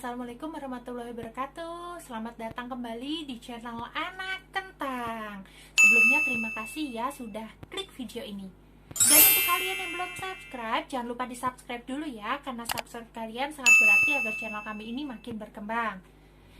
Assalamualaikum warahmatullahi wabarakatuh. Selamat datang kembali di channel Anak Kentang. Sebelumnya terima kasih ya sudah klik video ini. Dan untuk kalian yang belum subscribe, jangan lupa di subscribe dulu ya, karena subscribe kalian sangat berarti agar channel kami ini makin berkembang.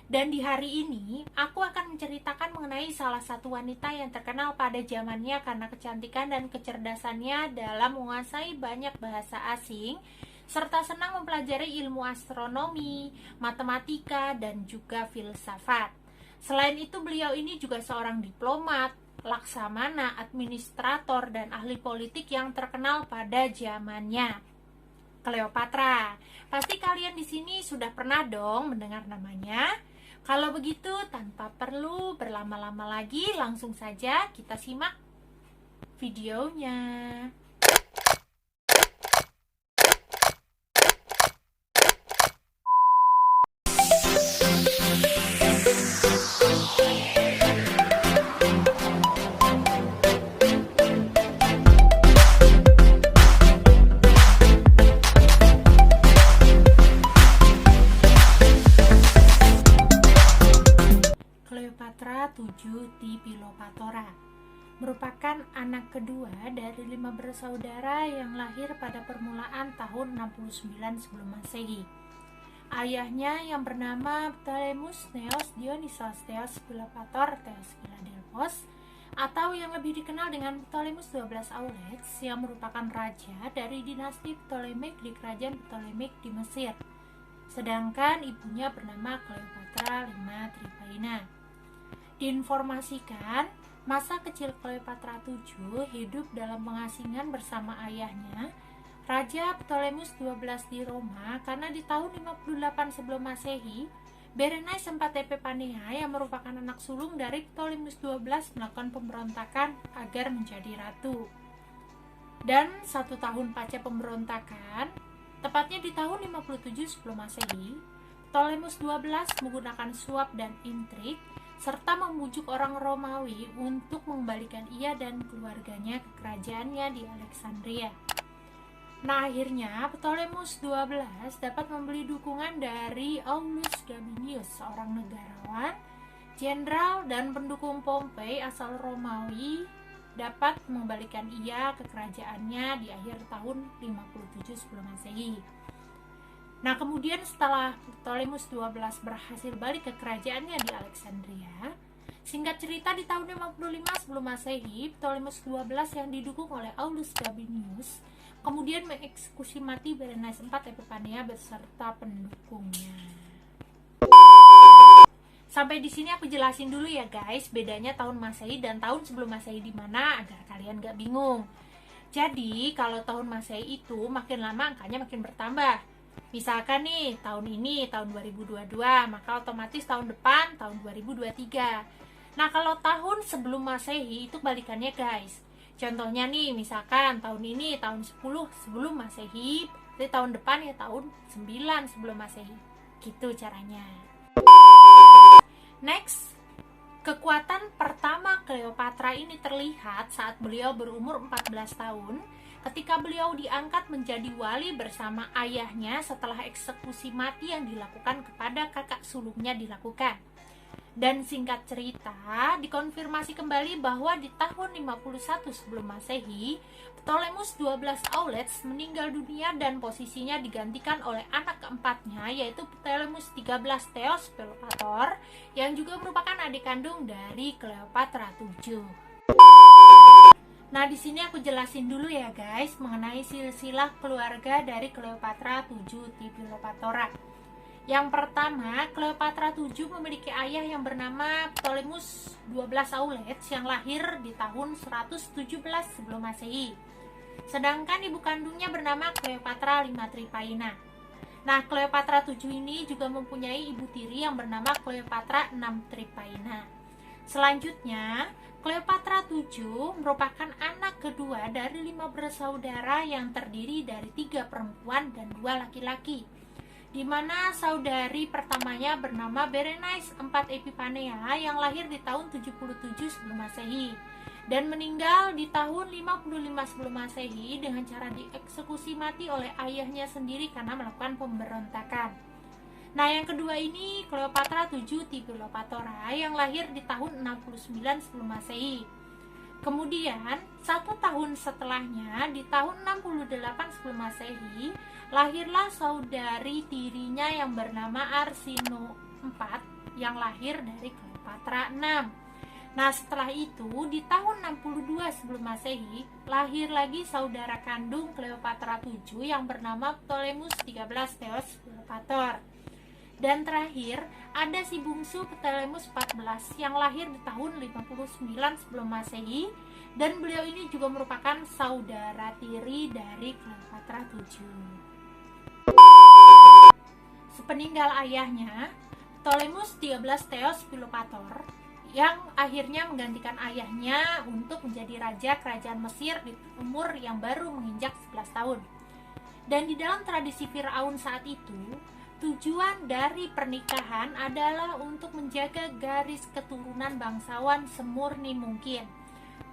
Dan di hari ini, aku akan menceritakan mengenai salah satu wanita yang terkenal pada zamannya karena kecantikan dan kecerdasannya dalam menguasai banyak bahasa asing, serta senang mempelajari ilmu astronomi, matematika, dan juga filsafat. Selain itu, beliau ini juga seorang diplomat, laksamana, administrator, dan ahli politik yang terkenal pada zamannya. Cleopatra. Pasti kalian di sini sudah pernah dong mendengar namanya. Kalau begitu, tanpa perlu berlama-lama lagi, langsung saja kita simak videonya. Cleopatra VII di Pilopatora merupakan anak kedua dari 5 bersaudara yang lahir pada permulaan tahun 69 sebelum Masehi. Ayahnya yang bernama Ptolemus Neos Dionysios Theos Philopator Theos Philadelphos, atau yang lebih dikenal dengan Ptolemus 12 Auletes, yang merupakan raja dari dinasti Ptolemaic di kerajaan Ptolemaic di Mesir. Sedangkan ibunya bernama Cleopatra V Tripaina. Diinformasikan, masa kecil Cleopatra VII hidup dalam pengasingan bersama ayahnya, Raja Ptolemus XII di Roma, karena di tahun 58 sebelum Masehi, Berenice IV Epiphania yang merupakan anak sulung dari Ptolemus XII melakukan pemberontakan agar menjadi ratu. Dan 1 tahun pasca pemberontakan, tepatnya di tahun 57 sebelum Masehi, Ptolemus XII menggunakan suap dan intrik serta membujuk orang Romawi untuk mengembalikan ia dan keluarganya ke kerajaannya di Alexandria. Nah, akhirnya Ptolemus XII dapat membeli dukungan dari Aulus Gabinius, seorang negarawan, jenderal dan pendukung Pompei asal Romawi, dapat mengembalikan ia ke kerajaannya di akhir tahun 57 sebelum Masehi. Nah, kemudian setelah Ptolemus XII berhasil balik ke kerajaannya di Alexandria, singkat cerita di tahun 55 sebelum Masehi, Ptolemus XII yang didukung oleh Aulus Gabinius kemudian mengeksekusi mati Berenice IV Epiphania beserta pendukungnya. Sampai di sini aku jelasin dulu ya guys, bedanya tahun Masehi dan tahun sebelum Masehi di mana agar kalian gak bingung. Jadi, kalau tahun Masehi itu makin lama angkanya makin bertambah. Misalkan nih, tahun ini tahun 2022, maka otomatis tahun depan tahun 2023. Nah, kalau tahun sebelum Masehi itu balikannya guys. Contohnya nih, misalkan tahun ini tahun 10 sebelum Masehi, jadi tahun depan ya tahun 9 sebelum Masehi. Gitu caranya. Next, kekuatan pertama Cleopatra ini terlihat saat beliau berumur 14 tahun ketika beliau diangkat menjadi wali bersama ayahnya setelah eksekusi mati yang dilakukan kepada kakak sulungnya dilakukan. Dan singkat cerita, dikonfirmasi kembali bahwa di tahun 51 sebelum Masehi, Ptolemus 12 Auletes meninggal dunia dan posisinya digantikan oleh anak keempatnya, yaitu Ptolemus 13 Theos Philopator, yang juga merupakan adik kandung dari Cleopatra VII. Nah, di sini aku jelasin dulu ya guys mengenai silsilah keluarga dari Cleopatra VII di Philopatora. Yang pertama, Cleopatra VII memiliki ayah yang bernama Ptolemus 12 Auletes yang lahir di tahun 117 sebelum Masehi. Sedangkan ibu kandungnya bernama Cleopatra V Tripaina. Nah, Cleopatra VII ini juga mempunyai ibu tiri yang bernama Cleopatra VI Tripaina. Selanjutnya, Cleopatra VII merupakan anak kedua dari 5 bersaudara yang terdiri dari 3 perempuan dan 2 laki-laki, di mana saudari pertamanya bernama Berenice IV Epiphania yang lahir di tahun 77 sebelum Masehi dan meninggal di tahun 55 sebelum Masehi dengan cara dieksekusi mati oleh ayahnya sendiri karena melakukan pemberontakan. Nah, yang kedua ini Cleopatra 7 Tibelopatora yang lahir di tahun 69 sebelum Masehi. Kemudian, 1 tahun setelahnya, di tahun 68 sebelum Masehi, lahirlah saudari tirinya yang bernama Arsinoe IV yang lahir dari Cleopatra 6. Nah, setelah itu, di tahun 62 sebelum Masehi, lahir lagi saudara kandung Cleopatra 7 yang bernama Ptolemus 13 Theos Philopator. Dan terakhir, ada si bungsu Ptolemus 14 yang lahir di tahun 59 sebelum Masehi, dan beliau ini juga merupakan saudara tiri dari Cleopatra 7. Sepeninggal ayahnya, Ptolemus 13 Theos Philopator yang akhirnya menggantikan ayahnya untuk menjadi raja kerajaan Mesir di umur yang baru menginjak 11 tahun. Dan di dalam tradisi Firaun saat itu, tujuan dari pernikahan adalah untuk menjaga garis keturunan bangsawan semurni mungkin.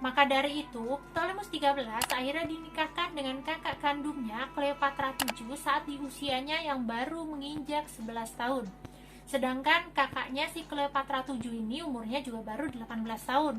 Maka dari itu, Ptolemus 13 akhirnya dinikahkan dengan kakak kandungnya Cleopatra 7 saat di usianya yang baru menginjak 11 tahun. Sedangkan kakaknya si Cleopatra 7 ini umurnya juga baru 18 tahun.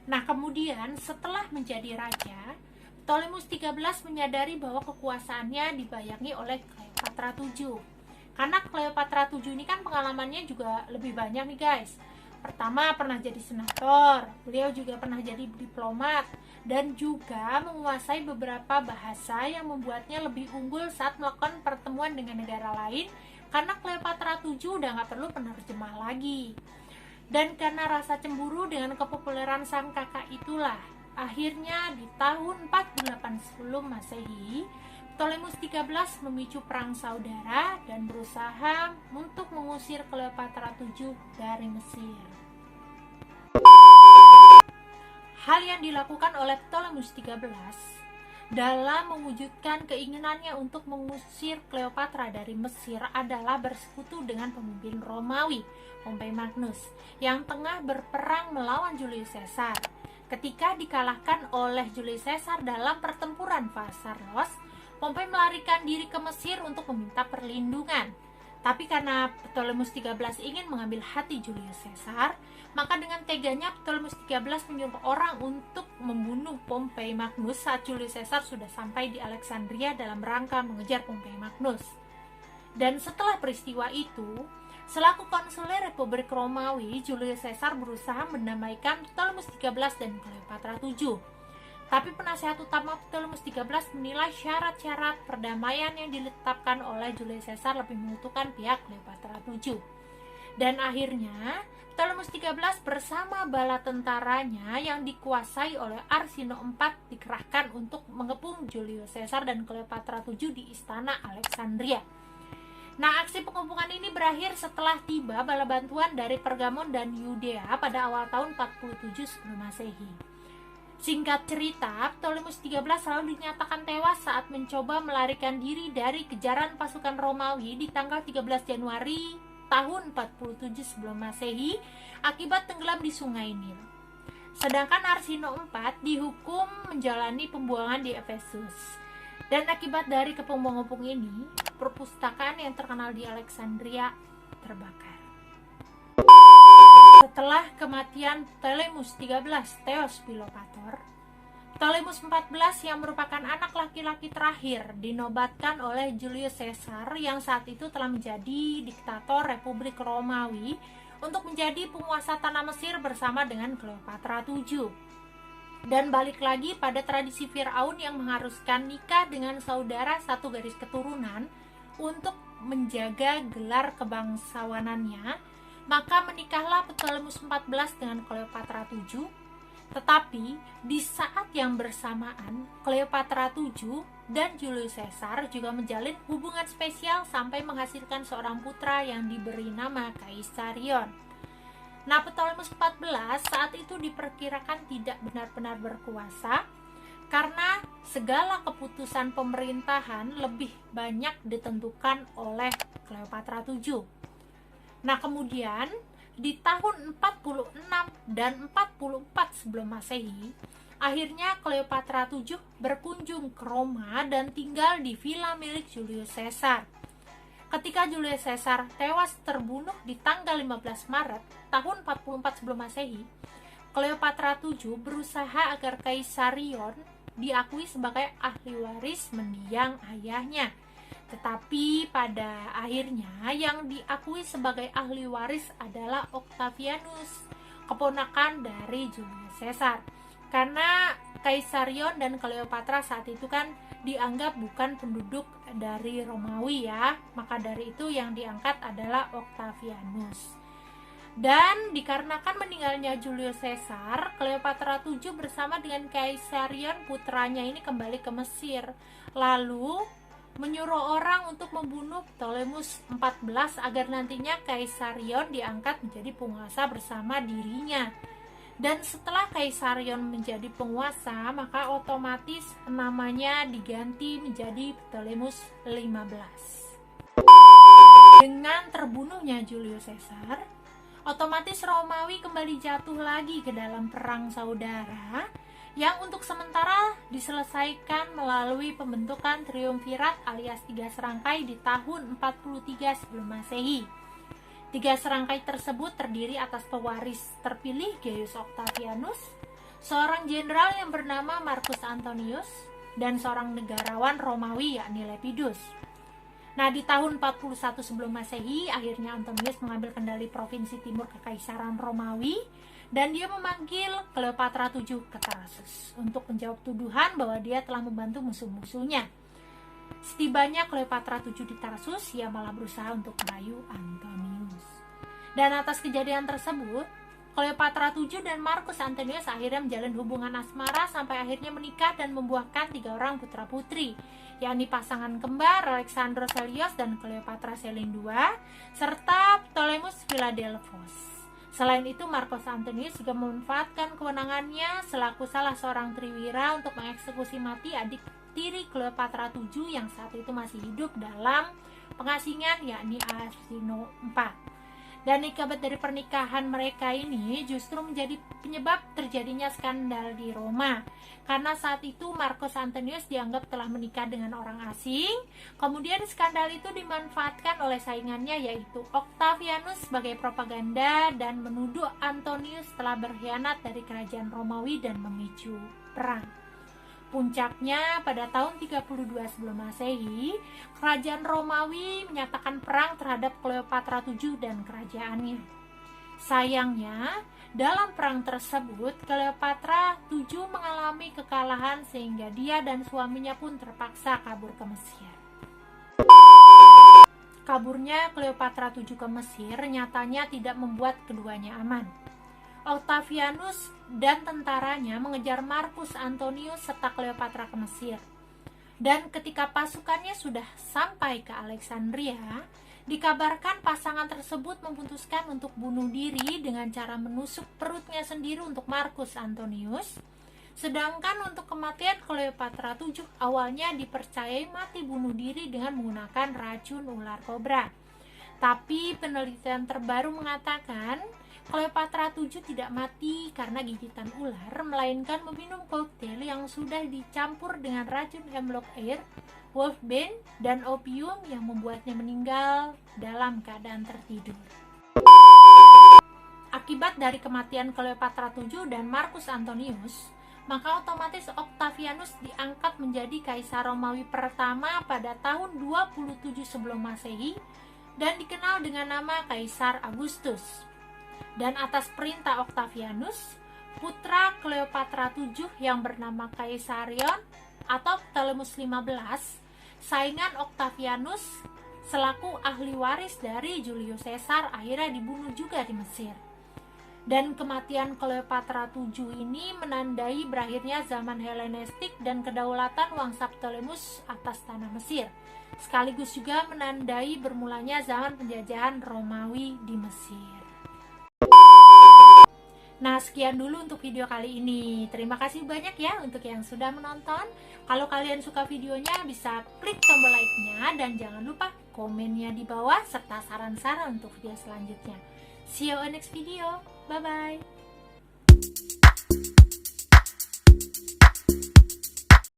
Nah, kemudian setelah menjadi raja, Ptolemus 13 menyadari bahwa kekuasaannya dibayangi oleh Cleopatra 7. Karena Cleopatra 7 ini kan pengalamannya juga lebih banyak nih guys. Pertama, pernah jadi senator, beliau juga pernah jadi diplomat, dan juga menguasai beberapa bahasa yang membuatnya lebih unggul saat melakukan pertemuan dengan negara lain, karena Cleopatra 7 udah gak perlu penerjemah lagi. Dan karena rasa cemburu dengan kepopuleran sang kakak itulah, akhirnya di tahun 48 sebelum Masehi, Ptolemus 13 memicu perang saudara dan berusaha untuk mengusir Cleopatra 7 dari Mesir. Hal yang dilakukan oleh Ptolemus 13 dalam mewujudkan keinginannya untuk mengusir Cleopatra dari Mesir adalah bersekutu dengan pemimpin Romawi, Pompey Magnus, yang tengah berperang melawan Julius Caesar. Ketika dikalahkan oleh Julius Caesar dalam pertempuran Pharsalos, Pompey melarikan diri ke Mesir untuk meminta perlindungan. Tapi karena Ptolemus 13 ingin mengambil hati Julius Caesar, maka dengan teganya Ptolemus 13 menyuruh orang untuk membunuh Pompey Magnus saat Julius Caesar sudah sampai di Alexandria dalam rangka mengejar Pompey Magnus. Dan setelah peristiwa itu, selaku konsuler Republik Romawi, Julius Caesar berusaha mendamaikan Ptolemus 13 dan Cleopatra 7. Tapi penasehat utama Ptolemus 13 menilai syarat-syarat perdamaian yang ditetapkan oleh Julius Caesar lebih menguntungkan pihak Cleopatra 7. Dan akhirnya, Ptolemus 13 bersama bala tentaranya yang dikuasai oleh Arsinoe IV dikerahkan untuk mengepung Julius Caesar dan Cleopatra 7 di istana Alexandria. Nah, aksi pengepungan ini berakhir setelah tiba bala bantuan dari Pergamon dan Yudea pada awal tahun 47 sebelum Masehi. Singkat cerita, Ptolemus 13 selalu dinyatakan tewas saat mencoba melarikan diri dari kejaran pasukan Romawi di tanggal 13 Januari tahun 47 sebelum Masehi akibat tenggelam di Sungai Nil. Sedangkan Arsinoe IV dihukum menjalani pembuangan di Efesus. Dan akibat dari kepung-pung ini, perpustakaan yang terkenal di Alexandria terbakar. Setelah kematian Ptolemus 13 Theos Philopator, Ptolemus 14 yang merupakan anak laki-laki terakhir dinobatkan oleh Julius Caesar yang saat itu telah menjadi diktator Republik Romawi untuk menjadi penguasa tanah Mesir bersama dengan Cleopatra 7. Dan balik lagi pada tradisi Firaun yang mengharuskan nikah dengan saudara satu garis keturunan untuk menjaga gelar kebangsawanannya, maka menikahlah Ptolemus 14 dengan Cleopatra 7. Tetapi di saat yang bersamaan, Cleopatra 7 dan Julius Caesar juga menjalin hubungan spesial sampai menghasilkan seorang putra yang diberi nama Kaisarion. Nah, Ptolemus 14 saat itu diperkirakan tidak benar-benar berkuasa karena segala keputusan pemerintahan lebih banyak ditentukan oleh Cleopatra 7. Nah, kemudian di tahun 46 dan 44 sebelum Masehi, akhirnya Cleopatra 7 berkunjung ke Roma dan tinggal di villa milik Julius Caesar. Ketika Julius Caesar tewas terbunuh di tanggal 15 Maret tahun 44 sebelum Masehi, Cleopatra VII berusaha agar Kaisarion diakui sebagai ahli waris mendiang ayahnya. Tetapi pada akhirnya yang diakui sebagai ahli waris adalah Octavianus, keponakan dari Julius Caesar. Karena Kaisarion dan Cleopatra saat itu kan dianggap bukan penduduk dari Romawi ya, maka dari itu yang diangkat adalah Octavianus. Dan dikarenakan meninggalnya Julius Caesar, Cleopatra VII bersama dengan Kaisarion putranya ini kembali ke Mesir, lalu menyuruh orang untuk membunuh Ptolemus XIV agar nantinya Kaisarion diangkat menjadi penguasa bersama dirinya. Dan setelah Kaisarion menjadi penguasa, maka otomatis namanya diganti menjadi Ptolemus XV. Dengan terbunuhnya Julius Caesar, otomatis Romawi kembali jatuh lagi ke dalam perang saudara yang untuk sementara diselesaikan melalui pembentukan triumvirat alias 3 serangkai di tahun 43 sebelum Masehi. 3 serangkai tersebut terdiri atas pewaris terpilih Gaius Octavianus, seorang jenderal yang bernama Marcus Antonius, dan seorang negarawan Romawi yakni Lepidus. Nah, di tahun 41 sebelum Masehi, akhirnya Antonius mengambil kendali provinsi timur Kekaisaran Romawi dan dia memanggil Cleopatra VII ke Tarsus untuk menjawab tuduhan bahwa dia telah membantu musuh-musuhnya. Setibanya Cleopatra VII di Tarsus, ia malah berusaha untuk merayu Antonius. Dan atas kejadian tersebut, Cleopatra VII dan Marcus Antonius akhirnya menjalin hubungan asmara sampai akhirnya menikah dan membuahkan 3 orang putra-putri, yakni pasangan kembar Alexandros Helios dan Cleopatra Selene II, serta Ptolemus Philadelphos. Selain itu, Marcus Antonius juga memanfaatkan kewenangannya selaku salah seorang triwira untuk mengeksekusi mati adik tiri Cleopatra VII yang saat itu masih hidup dalam pengasingan, yakni Arsinoe IV. Dan akibat dari pernikahan mereka ini justru menjadi penyebab terjadinya skandal di Roma. Karena saat itu Marcus Antonius dianggap telah menikah dengan orang asing. Kemudian skandal itu dimanfaatkan oleh saingannya yaitu Octavianus sebagai propaganda dan menuduh Antonius telah berkhianat dari kerajaan Romawi dan memicu perang. Puncaknya pada tahun 32 sebelum Masehi, kerajaan Romawi menyatakan perang terhadap Cleopatra VII dan kerajaannya. Sayangnya, dalam perang tersebut Cleopatra VII mengalami kekalahan sehingga dia dan suaminya pun terpaksa kabur ke Mesir. Kaburnya Cleopatra VII ke Mesir nyatanya tidak membuat keduanya aman. Octavianus dan tentaranya mengejar Marcus Antonius serta Cleopatra ke Mesir. Dan ketika pasukannya sudah sampai ke Alexandria, dikabarkan pasangan tersebut memutuskan untuk bunuh diri dengan cara menusuk perutnya sendiri untuk Marcus Antonius. Sedangkan untuk kematian Cleopatra VII awalnya dipercayai mati bunuh diri dengan menggunakan racun ular kobra. Tapi penelitian terbaru mengatakan Cleopatra VII tidak mati karena gigitan ular, melainkan meminum koktail yang sudah dicampur dengan racun hemlock air, wolfbane, dan opium yang membuatnya meninggal dalam keadaan tertidur. Akibat dari kematian Cleopatra VII dan Marcus Antonius, maka otomatis Octavianus diangkat menjadi Kaisar Romawi pertama pada tahun 27 sebelum Masehi dan dikenal dengan nama Kaisar Augustus. Dan atas perintah Octavianus, putra Cleopatra VII yang bernama Kaisarion atau Ptolemus XV, saingan Octavianus selaku ahli waris dari Julius Caesar, akhirnya dibunuh juga di Mesir. Dan kematian Cleopatra VII ini menandai berakhirnya zaman Helenistik dan kedaulatan Wangsa Ptolemus atas tanah Mesir, sekaligus juga menandai bermulanya zaman penjajahan Romawi di Mesir. Nah, sekian dulu untuk video kali ini. Terima kasih banyak ya untuk yang sudah menonton. Kalau kalian suka videonya bisa klik tombol like-nya dan jangan lupa komennya di bawah serta saran-saran untuk video selanjutnya. See you on next video. Bye bye.